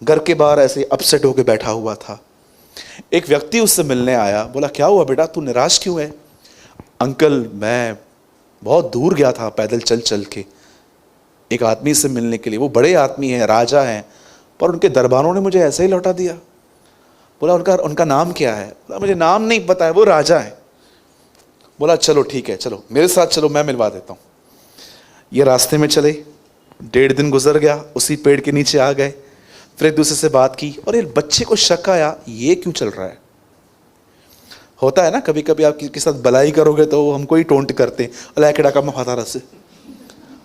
घर के बाहर ऐसे अपसेट होकर बैठा हुआ था। एक व्यक्ति उससे मिलने आया, बोला क्या हुआ बेटा, तू निराश क्यों है? अंकल मैं बहुत दूर गया था पैदल चल चल के एक आदमी से मिलने के लिए, वो बड़े आदमी हैं, राजा हैं, पर उनके दरबारों ने मुझे ऐसे ही लौटा दिया। बोला उनका नाम क्या है? बोला मुझे नाम नहीं पता है, वो राजा है। बोला चलो ठीक है, चलो मेरे साथ चलो, मैं मिलवा देता हूँ। ये रास्ते में चले, 1.5 दिन गुजर गया, उसी पेड़ के नीचे आ गए, फिर एक दूसरे से बात की, और ये बच्चे को शक आया ये क्यों चल रहा है। होता है ना कभी कभी आप किसी के साथ भलाई करोगे तो हमको ही टोंट करते हैं, अल्लाह के डाका में फाता रस।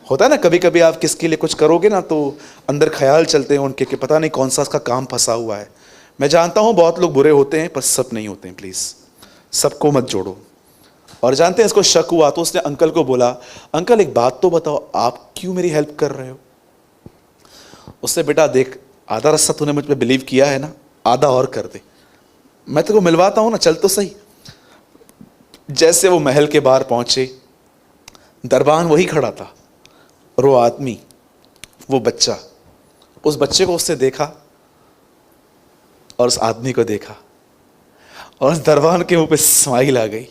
होता है ना कभी कभी आप किसके लिए कुछ करोगे ना तो अंदर ख्याल चलते हैं उनके कि पता नहीं कौन सा उसका काम फंसा हुआ है। मैं जानता हूँ बहुत लोग बुरे होते हैं, पर सब नहीं होते हैं, प्लीज़ सबको मत जोड़ो। और जानते हैं इसको शक हुआ तो उसने अंकल को बोला, अंकल एक बात तो बताओ, आप क्यों मेरी हेल्प कर रहे हो? उसने, बेटा देख, आधा रास्ता तूने मुझ पर बिलीव किया है ना, आधा और कर दे, मैं तेरे को मिलवाता हूँ ना, चल तो सही। जैसे वो महल के बाहर पहुंचे, दरबान वही खड़ा था, और वो आदमी, वो बच्चा, उस बच्चे को उसने देखा और उस आदमी को देखा, और उस दरबान के मुंह पे स्माइल आ गई,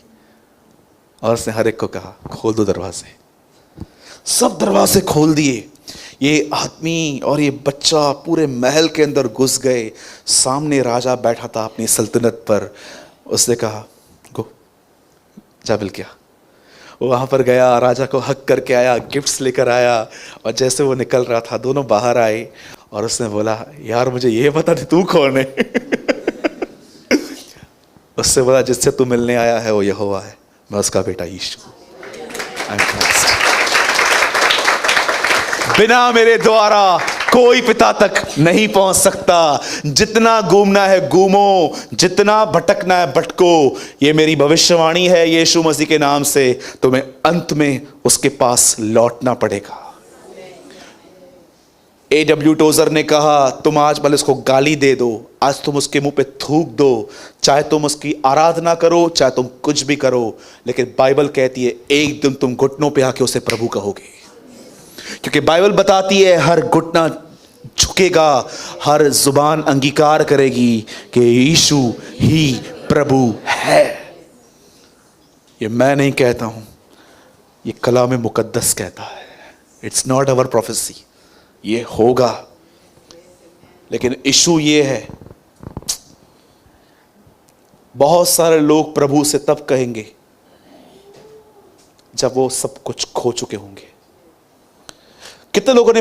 और उसने हर एक को कहा खोल दो दरवाजे। सब दरवाजे खोल दिए। ये आदमी और ये बच्चा पूरे महल के अंदर घुस गए। सामने राजा बैठा था अपनी सल्तनत पर। उसने कहा गो जा, बिल क्या। वो वहाँ पर गया, राजा को हक करके आया, गिफ्ट्स लेकर आया, और जैसे वो निकल रहा था दोनों बाहर आए, और उसने बोला यार मुझे ये बता दे तू कौन है? उससे बोला जिससे तू मिलने आया है वो यहोवा है, मैं उसका बेटा यीशु। बिना मेरे द्वारा कोई पिता तक नहीं पहुंच सकता। जितना घूमना है घूमो, जितना भटकना है भटको। ये मेरी भविष्यवाणी है यीशु मसीह के नाम से, तुम्हें अंत में उसके पास लौटना पड़ेगा। A.W. टोजर ने कहा तुम आज भले उसको गाली दे दो, आज तुम उसके मुंह पे थूक दो, चाहे तुम उसकी आराधना करो, चाहे तुम कुछ भी करो, लेकिन बाइबल कहती है एक दिन तुम घुटनों पे आके उसे प्रभु कहोगे। क्योंकि बाइबल बताती है हर घुटना झुकेगा, हर जुबान अंगीकार करेगी कि यीशु ही प्रभु है। ये मैं नहीं कहता हूं, ये कलाम मुकद्दस कहता है। इट्स नॉट अवर प्रोफेसी, ये होगा। लेकिन इशू ये है, बहुत सारे लोग प्रभु से तब कहेंगे जब वो सब कुछ खो चुके होंगे। कितने लोगों ने